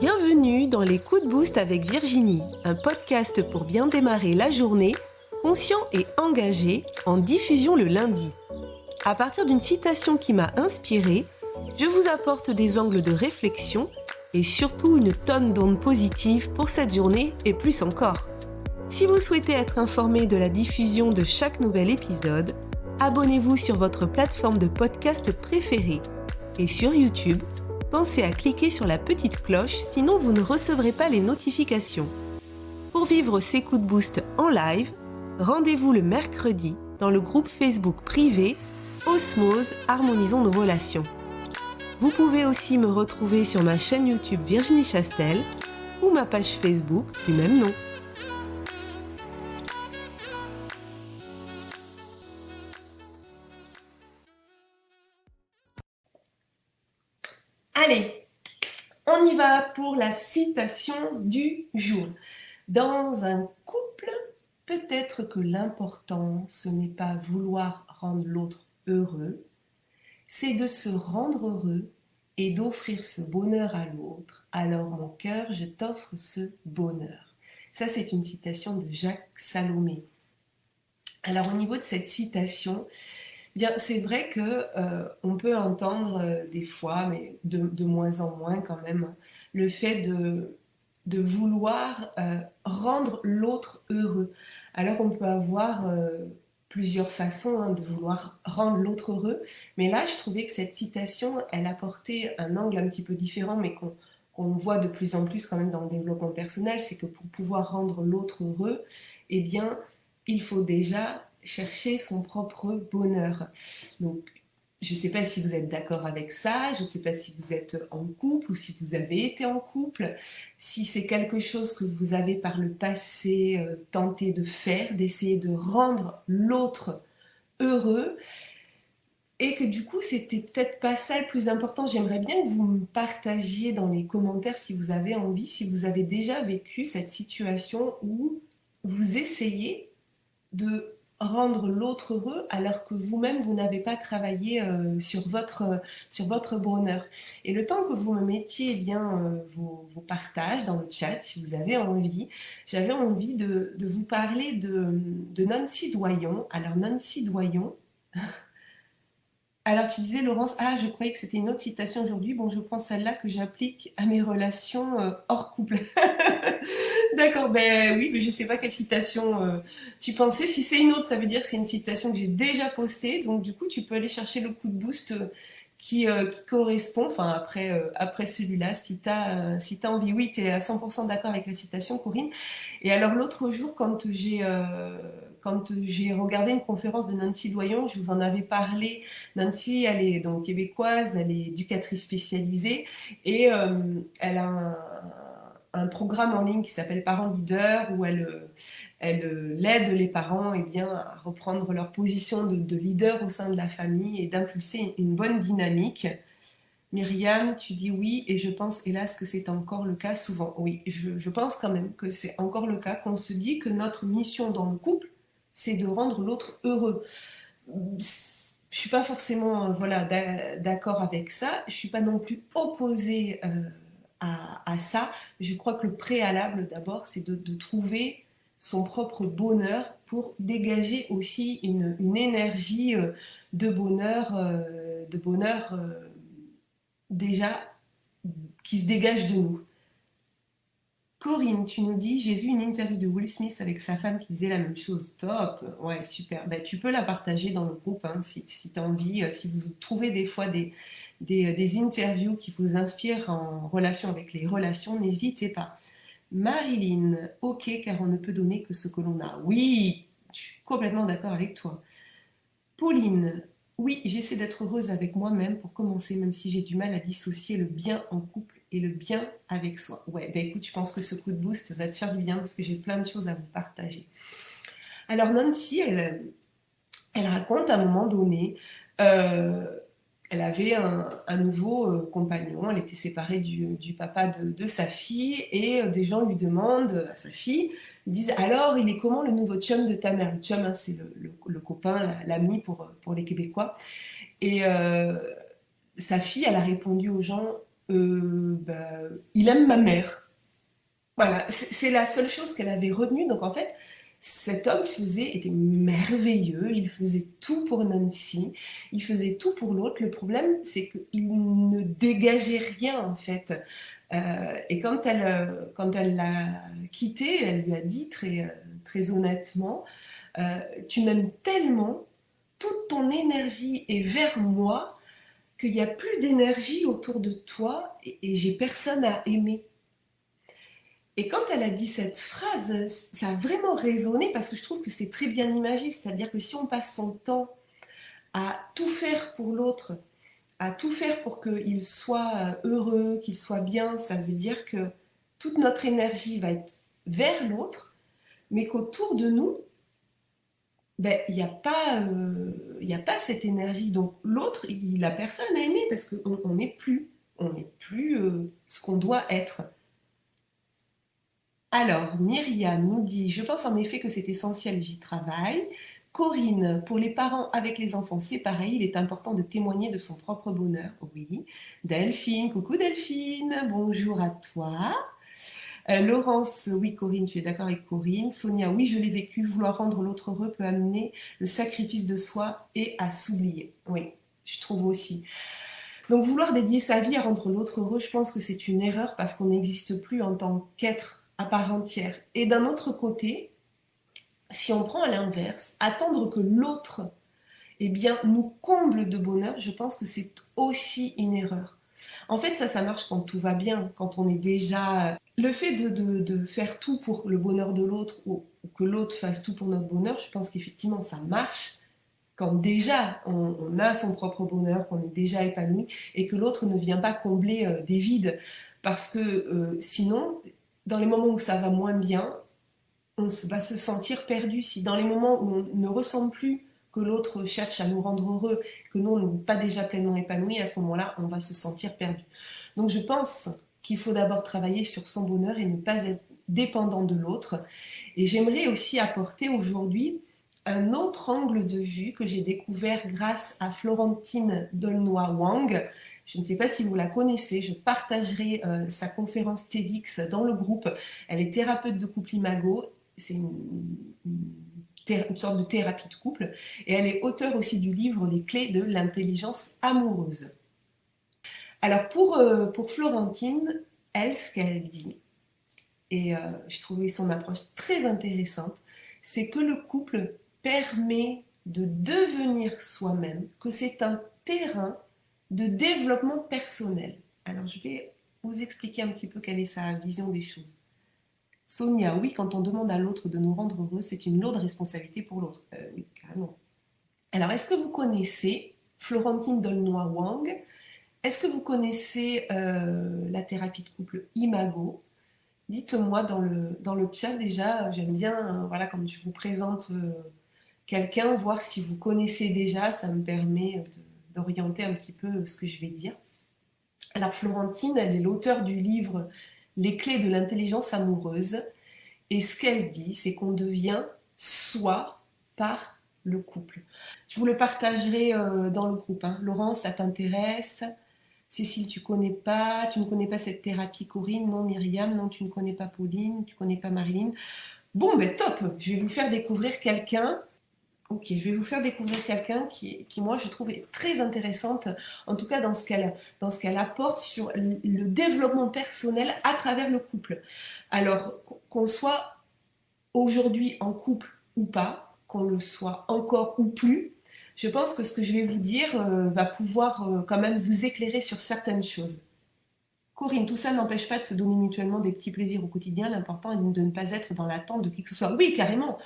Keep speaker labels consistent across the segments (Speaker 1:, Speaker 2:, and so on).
Speaker 1: Bienvenue dans les coups de boost avec Virginie, un podcast pour bien démarrer la journée, conscient et engagé, en diffusion le lundi. À partir d'une citation qui m'a inspirée, je vous apporte des angles de réflexion et surtout une tonne d'ondes positives pour cette journée et plus encore. Si vous souhaitez être informé de la diffusion de chaque nouvel épisode, abonnez-vous sur votre plateforme de podcast préférée. Et sur YouTube, pensez à cliquer sur la petite cloche, sinon vous ne recevrez pas les notifications. Pour vivre ces coups de boost en live, rendez-vous le mercredi dans le groupe Facebook privé Osmose Harmonisons nos relations. Vous pouvez aussi me retrouver sur ma chaîne YouTube Virginie Chastel ou ma page Facebook du même nom. Allez, on y va pour la citation du jour. Dans un couple, peut-être que l'important, ce n'est pas vouloir rendre l'autre heureux, c'est de se rendre heureux et d'offrir ce bonheur à l'autre. Alors mon cœur, je t'offre ce bonheur. Ça, c'est une citation de Jacques Salomé. Alors au niveau de cette citation, bien, c'est vrai que on peut entendre des fois, mais de moins en moins quand même, le fait de vouloir rendre l'autre heureux. Alors on peut avoir plusieurs façons de vouloir rendre l'autre heureux, mais là je trouvais que cette citation, elle apportait un angle un petit peu différent, mais qu'on voit de plus en plus quand même dans le développement personnel, c'est que pour pouvoir rendre l'autre heureux, eh bien, il faut déjà chercher son propre bonheur. Donc, je ne sais pas si vous êtes d'accord avec ça, je ne sais pas si vous êtes en couple ou si vous avez été en couple, si c'est quelque chose que vous avez par le passé tenté de faire, d'essayer de rendre l'autre heureux, et que du coup, c'était peut-être pas ça le plus important. J'aimerais bien que vous me partagiez dans les commentaires si vous avez envie, si vous avez déjà vécu cette situation où vous essayez de rendre l'autre heureux alors que vous-même, vous n'avez pas travaillé sur votre bonheur. Et le temps que vous me mettiez vos partages dans le chat, si vous avez envie, j'avais envie de vous parler de Nancy Doyon. Alors Nancy Doyon... Alors tu disais Laurence, je croyais que c'était une autre citation aujourd'hui, bon je prends celle-là que j'applique à mes relations hors couple. D'accord, ben oui, mais je sais pas quelle citation tu pensais. Si c'est une autre, ça veut dire que c'est une citation que j'ai déjà postée, donc du coup tu peux aller chercher le coup de boost qui correspond, enfin après celui-là, si t'as envie. Oui, tu es à 100% d'accord avec la citation, Corinne. Et alors l'autre jour, quand j'ai regardé une conférence de Nancy Doyon, je vous en avais parlé. Nancy, elle est donc québécoise, elle est éducatrice spécialisée et elle a un programme en ligne qui s'appelle Parents Leaders où elle aide les parents à reprendre leur position de leader au sein de la famille et d'impulser une bonne dynamique. Myriam, tu dis oui, et je pense hélas que c'est encore le cas souvent. Oui, je pense quand même que c'est encore le cas, qu'on se dit que notre mission dans le couple, c'est de rendre l'autre heureux. Je suis pas forcément d'accord avec ça, je suis pas non plus opposée à ça. Je crois que le préalable d'abord, c'est de trouver son propre bonheur pour dégager aussi une énergie de bonheur déjà qui se dégage de nous. Corinne, tu nous dis, j'ai vu une interview de Will Smith avec sa femme qui disait la même chose. Top, ouais, super. Ben, tu peux la partager dans le groupe si tu as envie. Si vous trouvez des fois des interviews qui vous inspirent en relation avec les relations, n'hésitez pas. Marilyn, ok, car on ne peut donner que ce que l'on a. Oui, je suis complètement d'accord avec toi. Pauline, oui, j'essaie d'être heureuse avec moi-même pour commencer, même si j'ai du mal à dissocier le bien en couple et le bien avec soi. Ouais, ben écoute, je pense que ce coup de boost va te faire du bien parce que j'ai plein de choses à vous partager. Alors Nancy, elle raconte à un moment donné, elle avait un nouveau compagnon, elle était séparée du papa de sa fille et des gens lui demandent à sa fille, ils disent alors il est comment le nouveau chum de ta mère? Le chum, c'est le copain, l'ami pour les Québécois. Et sa fille, elle a répondu aux gens bah, il aime ma mère. Voilà, c'est la seule chose qu'elle avait retenue. Donc en fait, cet homme était merveilleux, il faisait tout pour Nancy, il faisait tout pour l'autre. Le problème, c'est qu'il ne dégageait rien en fait. Et quand elle l'a quitté, elle lui a dit très honnêtement, tu m'aimes tellement, toute ton énergie est vers moi, qu'il n'y a plus d'énergie autour de toi et j'ai personne à aimer. Et quand elle a dit cette phrase, ça a vraiment résonné parce que je trouve que c'est très bien imagé. C'est-à-dire que si on passe son temps à tout faire pour l'autre, à tout faire pour qu'il soit heureux, qu'il soit bien, ça veut dire que toute notre énergie va être vers l'autre, mais qu'autour de nous, ben, il y a pas cette énergie. Donc l'autre, il a personne à aimer parce qu'on on n'est plus ce qu'on doit être. Alors, Myriam nous dit, je pense en effet que c'est essentiel, j'y travaille. Corinne, pour les parents avec les enfants, c'est pareil, il est important de témoigner de son propre bonheur. Oui. Delphine, coucou Delphine, bonjour à toi. Laurence, oui Corinne, tu es d'accord avec Corinne. Sonia, oui, je l'ai vécu, vouloir rendre l'autre heureux peut amener le sacrifice de soi et à s'oublier. Oui, je trouve aussi. Donc vouloir dédier sa vie à rendre l'autre heureux, je pense que c'est une erreur parce qu'on n'existe plus en tant qu'être à part entière. Et d'un autre côté, si on prend à l'inverse, attendre que l'autre eh bien, nous comble de bonheur, je pense que c'est aussi une erreur. En fait, ça marche quand tout va bien, quand on est déjà... Le fait de faire tout pour le bonheur de l'autre ou que l'autre fasse tout pour notre bonheur, je pense qu'effectivement, ça marche quand déjà on a son propre bonheur, qu'on est déjà épanoui et que l'autre ne vient pas combler des vides. Parce que sinon, dans les moments où ça va moins bien, va se sentir perdu. Si dans les moments où on ne ressent plus que l'autre cherche à nous rendre heureux, que nous, on n'est pas déjà pleinement épanouis, à ce moment-là, on va se sentir perdu. Donc je pense qu'il faut d'abord travailler sur son bonheur et ne pas être dépendant de l'autre. Et j'aimerais aussi apporter aujourd'hui un autre angle de vue que j'ai découvert grâce à Florentine Dolnoy-Wang. Je ne sais pas si vous la connaissez, je partagerai sa conférence TEDx dans le groupe. Elle est thérapeute de couple Imago, c'est une sorte de thérapie de couple, et elle est auteure aussi du livre Les clés de l'intelligence amoureuse. Alors pour Florentine, elle, ce qu'elle dit, et je trouvais son approche très intéressante, c'est que le couple permet de devenir soi-même, que c'est un terrain de développement personnel. Alors je vais vous expliquer un petit peu quelle est sa vision des choses. Sonia, oui, quand on demande à l'autre de nous rendre heureux, c'est une lourde responsabilité pour l'autre. Oui, carrément. Alors, est-ce que vous connaissez Florentine Dolnoy-Wang? Est-ce que vous connaissez la thérapie de couple Imago? Dites-moi dans le chat déjà, j'aime bien, voilà, quand je vous présente quelqu'un, voir si vous connaissez déjà, ça me permet d'orienter un petit peu ce que je vais dire. Alors Florentine, elle est l'auteure du livre Les clés de l'intelligence amoureuse. Et ce qu'elle dit, c'est qu'on devient soi par le couple. Je vous le partagerai dans le groupe. Hein. Laurence, ça t'intéresse? Cécile, tu ne connais pas cette thérapie. Corinne, non. Myriam, non, tu ne connais pas Pauline, tu ne connais pas Marilyn. Bon, ben top, je vais vous faire découvrir quelqu'un. Ok, je vais vous faire découvrir quelqu'un moi, je trouve est très intéressante, en tout cas dans ce qu'elle apporte sur le développement personnel à travers le couple. Alors, qu'on soit aujourd'hui en couple ou pas, qu'on le soit encore ou plus, je pense que ce que je vais vous dire va pouvoir quand même vous éclairer sur certaines choses. Corinne, tout ça n'empêche pas de se donner mutuellement des petits plaisirs au quotidien. L'important est de ne pas être dans l'attente de qui que ce soit. Oui, carrément.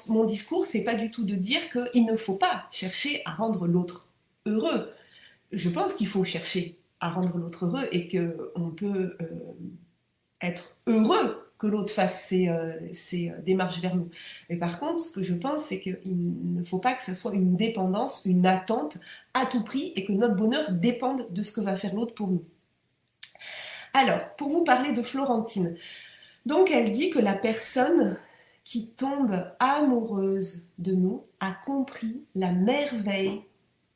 Speaker 1: Mon discours, c'est pas du tout de dire qu'il ne faut pas chercher à rendre l'autre heureux. Je pense qu'il faut chercher à rendre l'autre heureux et qu'on peut être heureux que l'autre fasse ses démarches vers nous. Mais par contre, ce que je pense, c'est qu'il ne faut pas que ce soit une dépendance, une attente à tout prix et que notre bonheur dépende de ce que va faire l'autre pour nous. Alors, pour vous parler de Florentine, donc elle dit que la personne qui tombe amoureuse de nous a compris la merveille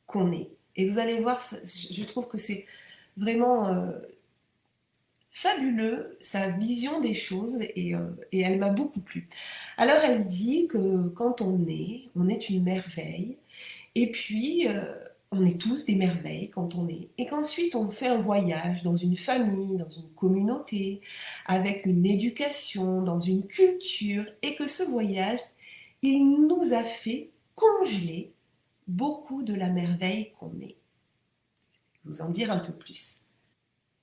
Speaker 1: qu'on est. Et vous allez voir, je trouve que c'est vraiment fabuleux, sa vision des choses, et elle m'a beaucoup plu. Alors elle dit que quand on est une merveille, et puis on est tous des merveilles quand on est, et qu'ensuite on fait un voyage dans une famille, dans une communauté, avec une éducation, dans une culture, et que ce voyage, il nous a fait congeler beaucoup de la merveille qu'on est. Je vais vous en dire un peu plus.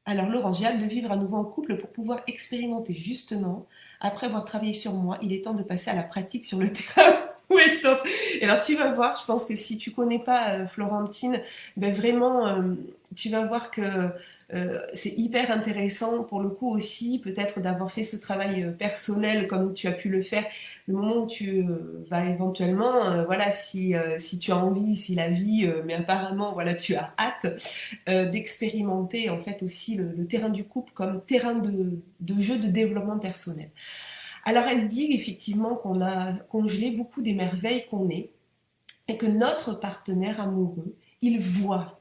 Speaker 1: Alors Laurence, j'ai hâte de vivre à nouveau en couple pour pouvoir expérimenter justement. Après avoir travaillé sur moi, il est temps de passer à la pratique sur le terrain. Oui, top. Et alors tu vas voir, je pense que si tu connais pas Florentine, ben vraiment, tu vas voir que c'est hyper intéressant pour le coup aussi, peut-être d'avoir fait ce travail personnel comme tu as pu le faire. Le moment où tu vas éventuellement, voilà, si tu as envie, si la vie, mais apparemment, voilà, tu as hâte d'expérimenter en fait aussi le terrain du couple comme terrain de jeu de développement personnel. Alors elle dit effectivement qu'on a congelé beaucoup des merveilles qu'on est et que notre partenaire amoureux, il voit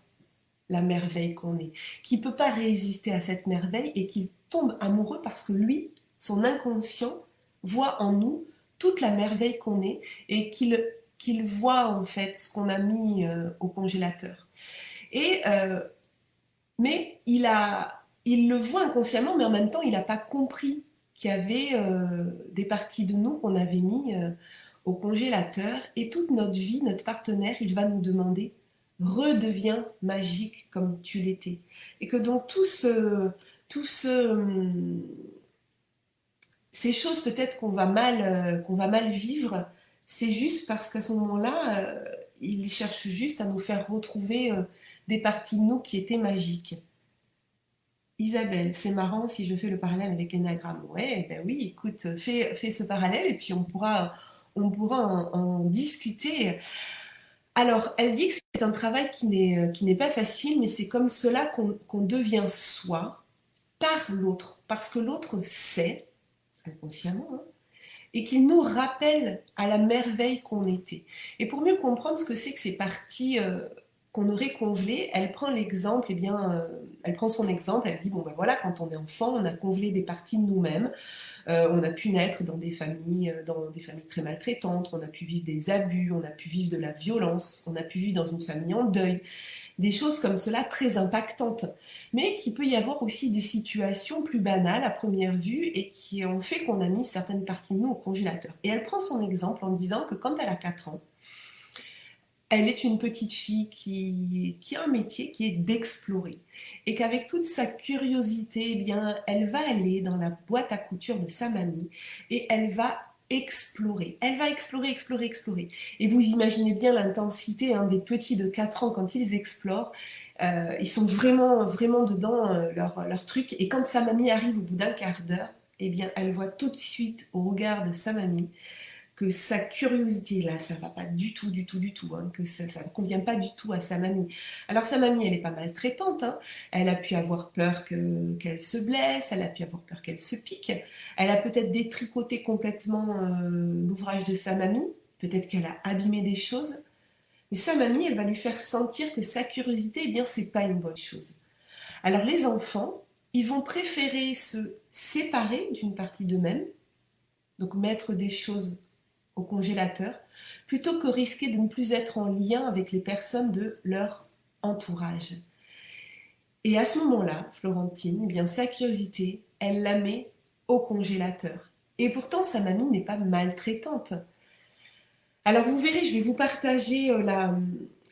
Speaker 1: la merveille qu'on est, qu'il ne peut pas résister à cette merveille et qu'il tombe amoureux parce que lui, son inconscient, voit en nous toute la merveille qu'on est et qu'il voit en fait ce qu'on a mis au congélateur. Et mais il le voit inconsciemment, mais en même temps, il n'a pas compris qu'il y avait des parties de nous qu'on avait mis au congélateur. Et toute notre vie, notre partenaire, il va nous demander redeviens magique comme tu l'étais. Et que donc tout ce, ces choses peut-être qu'on va mal vivre, c'est juste parce qu'à ce moment-là, il cherche juste à nous faire retrouver des parties de nous qui étaient magiques. Isabelle, c'est marrant si je fais le parallèle avec l'énagramme. Ouais, ben oui, écoute, fais ce parallèle et puis on pourra en discuter. Alors, elle dit que c'est un travail qui n'est pas facile, mais c'est comme cela qu'on devient soi par l'autre, parce que l'autre sait, inconsciemment, hein, et qu'il nous rappelle à la merveille qu'on était. Et pour mieux comprendre ce que c'est que ces parties qu'on aurait congelées, elle prend l'exemple, eh bien, elle prend son exemple, elle dit, bon ben voilà, quand on est enfant, on a congelé des parties de nous-mêmes, on a pu naître dans des familles très maltraitantes, on a pu vivre des abus, on a pu vivre de la violence, on a pu vivre dans une famille en deuil, des choses comme cela très impactantes, mais qu'il peut y avoir aussi des situations plus banales à première vue et qui ont fait qu'on a mis certaines parties de nous au congélateur. Et elle prend son exemple en disant que quand elle a 4 ans, elle est une petite fille qui a un métier qui est d'explorer. Et qu'avec toute sa curiosité, eh bien, elle va aller dans la boîte à couture de sa mamie et elle va explorer. Elle va explorer, explorer, explorer. Et vous imaginez bien l'intensité hein, des petits de 4 ans quand ils explorent. Ils sont vraiment, vraiment dedans leur truc. Et quand sa mamie arrive au bout d'un quart d'heure, eh bien, elle voit tout de suite au regard de sa mamie que sa curiosité, là, ça va pas du tout, du tout, du tout, hein, que ça ne convient pas du tout à sa mamie. Alors sa mamie, elle est pas maltraitante, hein. Elle a pu avoir peur qu'elle se blesse, elle a pu avoir peur qu'elle se pique, elle a peut-être détricoté complètement l'ouvrage de sa mamie, peut-être qu'elle a abîmé des choses, mais sa mamie, elle va lui faire sentir que sa curiosité, eh bien, c'est pas une bonne chose. Alors les enfants, ils vont préférer se séparer d'une partie d'eux-mêmes, donc mettre des choses au congélateur, plutôt que risquer de ne plus être en lien avec les personnes de leur entourage. Et à ce moment-là, Florentine, eh bien, sa curiosité, elle la met au congélateur. Et pourtant, sa mamie n'est pas maltraitante. Alors vous verrez, je vais vous partager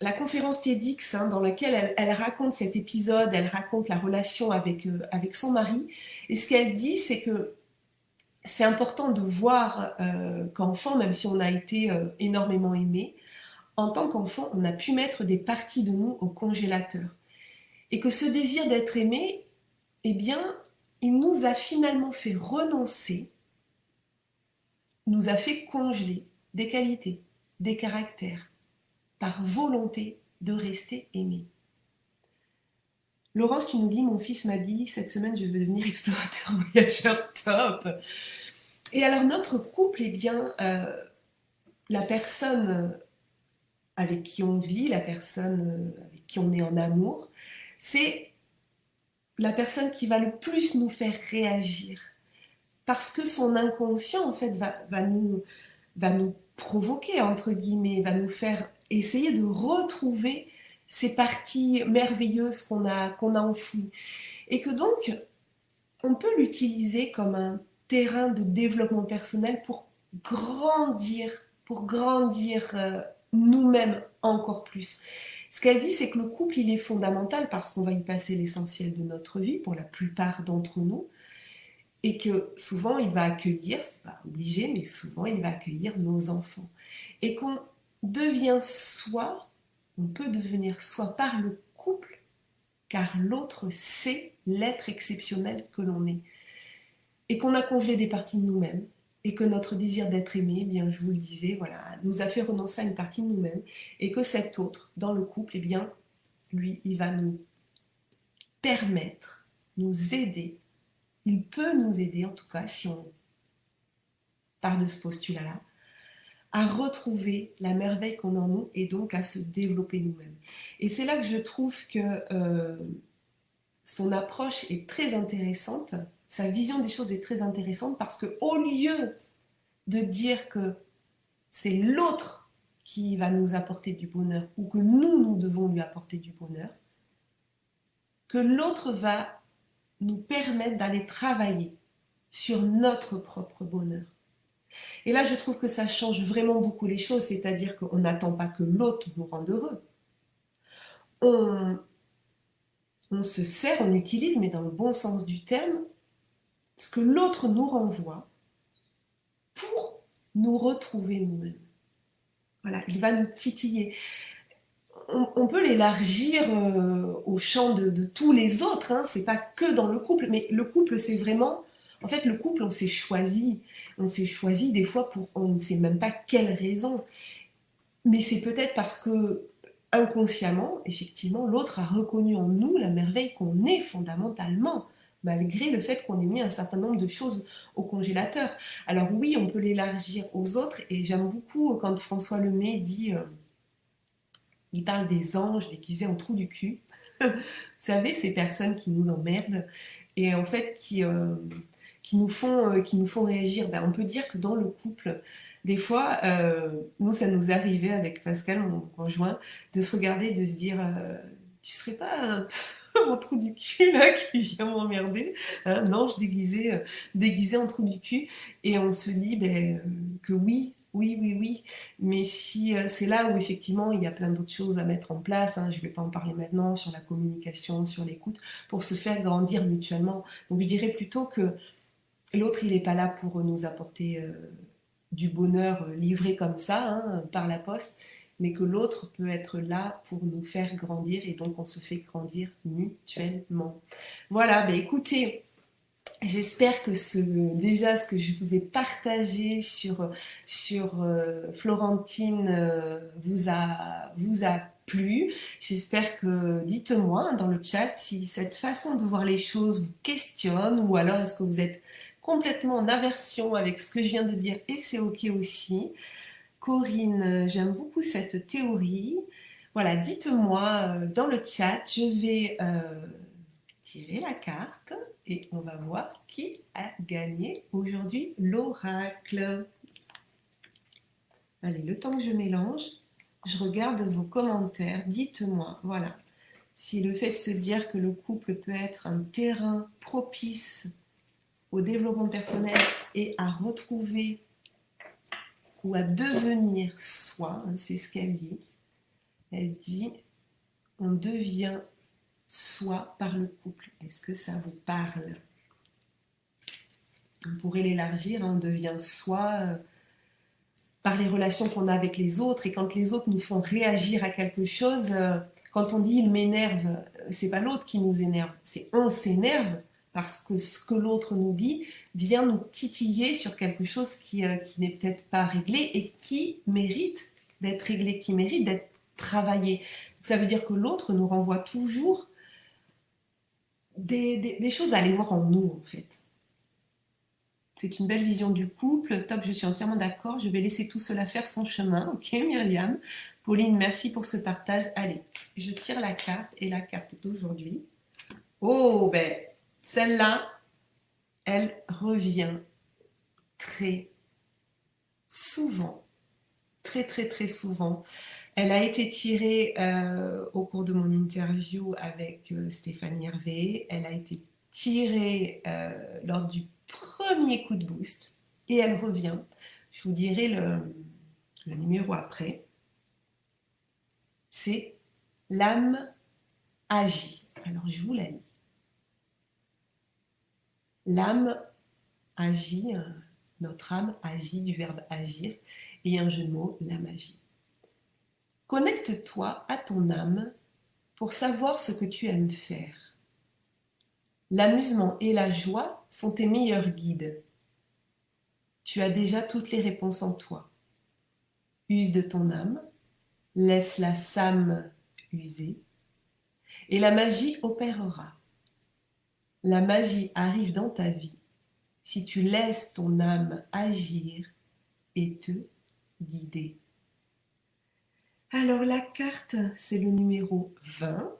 Speaker 1: la conférence TEDx hein, dans laquelle elle raconte cet épisode, elle raconte la relation avec son mari. Et ce qu'elle dit, c'est que c'est important de voir qu'enfant, même si on a été énormément aimé, en tant qu'enfant, on a pu mettre des parties de nous au congélateur. Et que ce désir d'être aimé, eh bien, il nous a finalement fait renoncer, nous a fait congeler des qualités, des caractères, par volonté de rester aimé. Laurence, tu nous dis, mon fils m'a dit, cette semaine, je veux devenir explorateur voyageur top. Et alors, notre couple, eh bien, la personne avec qui on vit, la personne avec qui on est en amour, c'est la personne qui va le plus nous faire réagir. Parce que son inconscient, en fait, va nous provoquer, entre guillemets, va nous faire essayer de retrouver ces parties merveilleuses qu'on a enfouies. Et que donc, on peut l'utiliser comme un terrain de développement personnel pour grandir nous-mêmes encore plus. Ce qu'elle dit, c'est que le couple, il est fondamental parce qu'on va y passer l'essentiel de notre vie, pour la plupart d'entre nous, et que souvent, il va accueillir, c'est pas obligé, mais souvent, il va accueillir nos enfants. Et qu'on devient soi, on peut devenir soi par le couple, car l'autre sait l'être exceptionnel que l'on est. Et qu'on a congelé des parties de nous-mêmes, et que notre désir d'être aimé, eh bien, je vous le disais, voilà, nous a fait renoncer à une partie de nous-mêmes, et que cet autre, dans le couple, eh bien, lui, il va nous permettre, nous aider, il peut nous aider en tout cas, si on part de ce postulat-là, à retrouver la merveille qu'on a en nous et donc à se développer nous-mêmes. Et c'est là que je trouve que son approche est très intéressante, sa vision des choses est très intéressante parce qu'au lieu de dire que c'est l'autre qui va nous apporter du bonheur ou que nous devons lui apporter du bonheur, que l'autre va nous permettre d'aller travailler sur notre propre bonheur. Et là, je trouve que ça change vraiment beaucoup les choses, c'est-à-dire qu'on n'attend pas que l'autre nous rende heureux. On se sert, on utilise, mais dans le bon sens du terme, ce que l'autre nous renvoie pour nous retrouver nous-mêmes. Voilà, il va nous titiller. On peut l'élargir au champ de tous les autres, hein. C'est pas que dans le couple, mais le couple, c'est vraiment... En fait, le couple, on s'est choisi. On s'est choisi des fois pour... On ne sait même pas quelle raison. Mais c'est peut-être parce que, inconsciemment, effectivement, l'autre a reconnu en nous la merveille qu'on est fondamentalement, malgré le fait qu'on ait mis un certain nombre de choses au congélateur. Alors oui, on peut l'élargir aux autres, et j'aime beaucoup quand François Lemay dit... il parle des anges déguisés en trous du cul. Vous savez, ces personnes qui nous emmerdent et en fait qui nous font réagir. Ben, on peut dire que dans le couple, des fois, nous, ça nous est arrivé avec Pascal, mon conjoint, de se regarder et de se dire tu serais pas mon trou du cul là qui vient m'emmerder, un ange déguisé en trou du cul, et on se dit que oui. Oui, oui, oui, mais si c'est là où effectivement il y a plein d'autres choses à mettre en place, hein, je ne vais pas en parler maintenant, sur la communication, sur l'écoute, pour se faire grandir mutuellement. Donc je dirais plutôt que l'autre, il n'est pas là pour nous apporter du bonheur livré comme ça, hein, par la poste, mais que l'autre peut être là pour nous faire grandir, et donc on se fait grandir mutuellement. Voilà, ben écoutez, j'espère que déjà ce que je vous ai partagé sur Florentine vous a plu. J'espère que, dites-moi dans le chat si cette façon de voir les choses vous questionne, ou alors est-ce que vous êtes complètement en aversion avec ce que je viens de dire, et c'est ok aussi. Corinne, j'aime beaucoup cette théorie. Voilà, dites-moi dans le chat, je vais tirer la carte et on va voir qui a gagné aujourd'hui l'oracle. Allez, le temps que je mélange, je regarde vos commentaires. Dites-moi, voilà, si le fait de se dire que le couple peut être un terrain propice au développement personnel et à retrouver ou à devenir soi, hein, c'est ce qu'elle dit. Elle dit, on devient soi par le couple. Est-ce que ça vous parle? On pourrait l'élargir, hein, on devient soi par les relations qu'on a avec les autres, et quand les autres nous font réagir à quelque chose, quand on dit il m'énerve, c'est pas l'autre qui nous énerve, c'est on s'énerve parce que ce que l'autre nous dit vient nous titiller sur quelque chose qui n'est peut-être pas réglé et qui mérite d'être réglé, qui mérite d'être travaillé. Donc, ça veut dire que l'autre nous renvoie toujours des choses à aller voir en nous, en fait. C'est une belle vision du couple. Top, je suis entièrement d'accord. Je vais laisser tout cela faire son chemin. Ok, Myriam. Pauline, merci pour ce partage. Allez, je tire la carte, et la carte d'aujourd'hui. Oh, ben, celle-là, elle revient très souvent, très très très souvent. Elle a été tirée au cours de mon interview avec Stéphanie Hervé. Elle a été tirée lors du premier coup de boost et elle revient. Je vous dirai le numéro après. C'est l'âme agit. Alors je vous la lis. L'âme agit, notre âme agit du verbe agir et un jeu de mots, l'âme agit. Connecte-toi à ton âme pour savoir ce que tu aimes faire. L'amusement et la joie sont tes meilleurs guides. Tu as déjà toutes les réponses en toi. Use de ton âme, laisse la sâme user, et la magie opérera. La magie arrive dans ta vie si tu laisses ton âme agir et te guider. Alors la carte, c'est le numéro 20.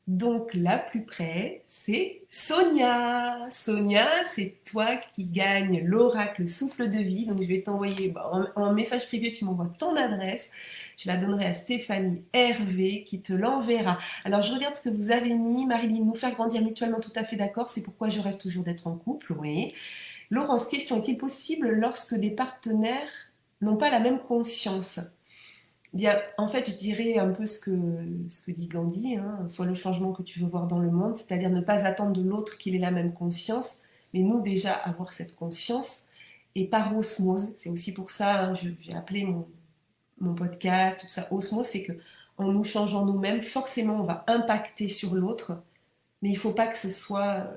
Speaker 1: Donc la plus près, c'est Sonia. Sonia, c'est toi qui gagne l'oracle souffle de vie. Donc je vais t'envoyer en message privé, tu m'envoies ton adresse. Je la donnerai à Stéphanie Hervé qui te l'enverra. Alors je regarde ce que vous avez mis. Marilyn, nous faire grandir mutuellement, tout à fait d'accord. C'est pourquoi je rêve toujours d'être en couple, oui. Laurence, question, est-il possible lorsque des partenaires n'ont pas la même conscience ? Bien, en fait, je dirais un peu ce que dit Gandhi, soit le changement que tu veux voir dans le monde, c'est-à-dire ne pas attendre de l'autre qu'il ait la même conscience, mais nous déjà avoir cette conscience, et par osmose. C'est aussi pour ça, j'ai appelé mon podcast, tout ça, osmose, c'est qu'en nous changeant nous-mêmes, forcément, on va impacter sur l'autre, mais il ne faut pas que ce soit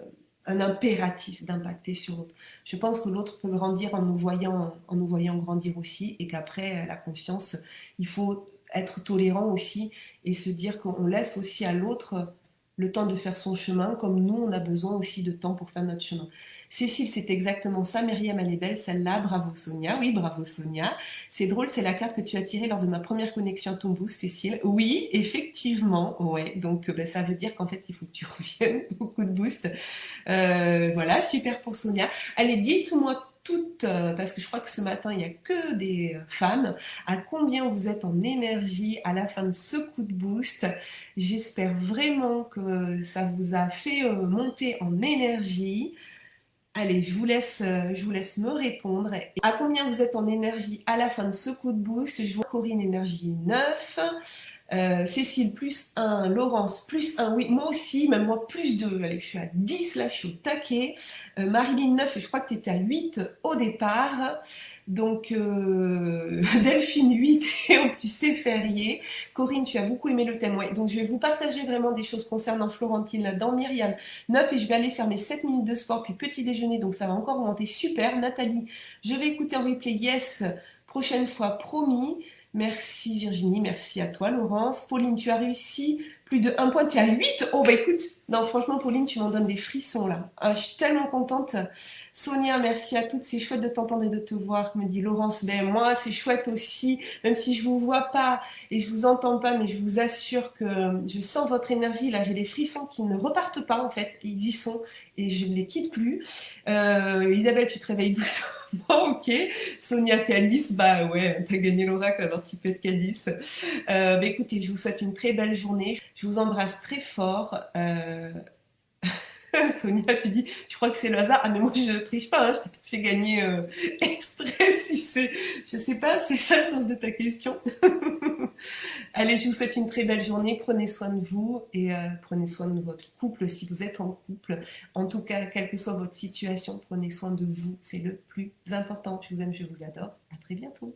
Speaker 1: un impératif d'impacter sur l'autre. Je pense que l'autre peut grandir en nous voyant grandir aussi, et qu'après, la conscience, il faut être tolérant aussi et se dire qu'on laisse aussi à l'autre le temps de faire son chemin, comme nous, on a besoin aussi de temps pour faire notre chemin. Cécile, c'est exactement ça. Myriam, elle est belle, celle-là. Bravo Sonia. Oui, bravo Sonia. C'est drôle, c'est la carte que tu as tirée lors de ma première connexion à ton boost, Cécile. Oui, effectivement. Ouais. Donc, ça veut dire qu'en fait, il faut que tu reviennes au coup de boost. Voilà, super pour Sonia. Allez, dites-moi toutes, parce que je crois que ce matin, il n'y a que des femmes, à combien vous êtes en énergie à la fin de ce coup de boost. J'espère vraiment que ça vous a fait monter en énergie. Allez, je vous laisse me répondre. Et à combien vous êtes en énergie à la fin de ce coup de boost? Je vois Corinne, énergie 9. Cécile, plus 1. Laurence, plus 1. Oui, moi aussi, même moi, plus 2. Allez, je suis à 10, là, je suis au taquet. Marilyn, 9. Et je crois que tu étais à 8 au départ. Donc, Delphine, 8. Et en plus, c'est férié. Corinne, tu as beaucoup aimé le thème. Ouais. Donc, je vais vous partager vraiment des choses concernant Florentine là-dedans. Myriam, 9. Et je vais aller faire mes 7 minutes de sport, puis petit déjeuner. Donc, ça va encore monter. Super. Nathalie, je vais écouter en replay. Yes. Prochaine fois, promis. Merci Virginie, merci à toi Laurence. Pauline, tu as réussi plus de 1 point, tu es à 8. Oh bah écoute, non franchement Pauline, tu m'en donnes des frissons là. Ah, je suis tellement contente. Sonia, merci à toutes, c'est chouette de t'entendre et de te voir, me dit Laurence. Ben moi, c'est chouette aussi, même si je vous vois pas et je vous entends pas, mais je vous assure que je sens votre énergie. Là, j'ai les frissons qui ne repartent pas en fait, ils y sont et je ne les quitte plus. Isabelle, tu te réveilles doucement, ok. Sonia, t'es à 10, bah ouais, t'as gagné l'oracle, alors tu peux être qu'à 10. Bah écoutez, je vous souhaite une très belle journée. Je vous embrasse très fort. Sonia, tu dis, tu crois que c'est le hasard? Ah mais moi je ne triche pas, je t'ai pas fait gagner exprès si c'est... Je sais pas, c'est ça le sens de ta question. Allez, je vous souhaite une très belle journée, prenez soin de vous et prenez soin de votre couple si vous êtes en couple. En tout cas, quelle que soit votre situation, prenez soin de vous, c'est le plus important. Je vous aime, je vous adore, à très bientôt.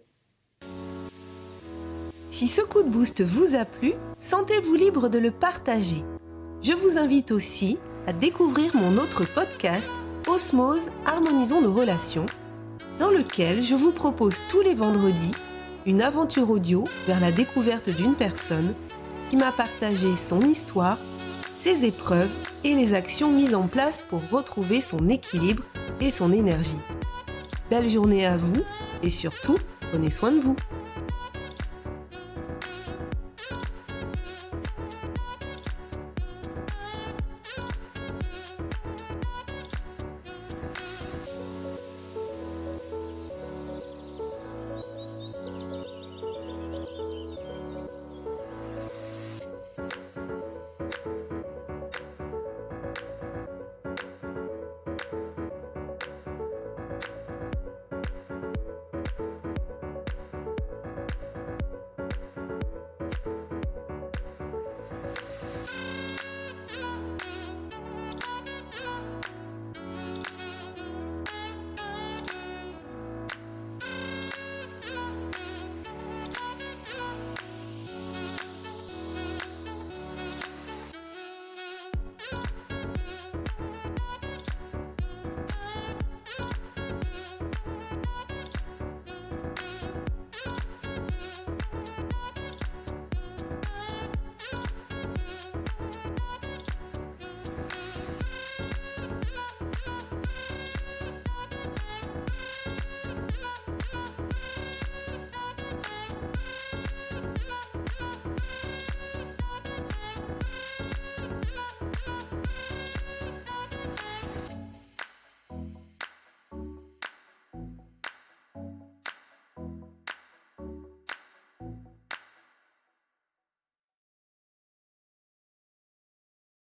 Speaker 2: Si ce coup de boost vous a plu, sentez-vous libre de le partager. Je vous invite aussi à découvrir mon autre podcast, Osmose, Harmonisons nos relations, dans lequel je vous propose tous les vendredis une aventure audio vers la découverte d'une personne qui m'a partagé son histoire, ses épreuves et les actions mises en place pour retrouver son équilibre et son énergie. Belle journée à vous et surtout, prenez soin de vous.